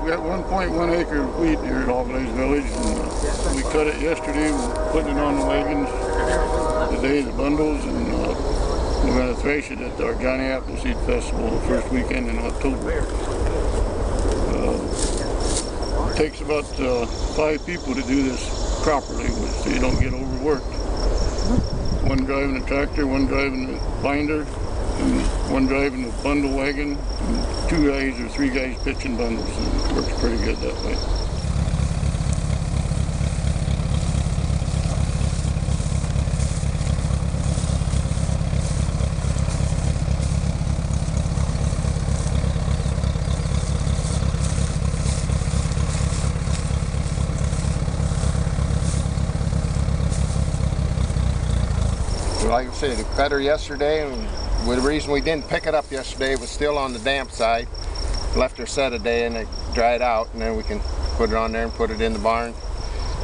We got 1.1 acre of wheat here at AuGlaize Village, and we cut it yesterday. We're putting it on the wagons today, the bundles, and we're going to thrash it at our Johnny Appleseed Festival the first weekend in October. It takes about 5 people to do this properly, so you don't get overworked. One driving the tractor, one driving the binder, and one driving the bundle wagon, and 2 guys or 3 guys pitching bundles, and it works pretty good that way. Like I said, it cut her yesterday, and the reason we didn't pick it up yesterday, it was still on the damp side. Left her set a day and it dried out, and then we can put it on there and put it in the barn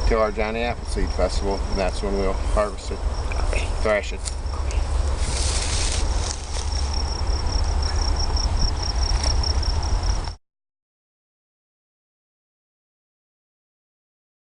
till our Johnny Appleseed Festival, and that's when we'll harvest it, thrash it.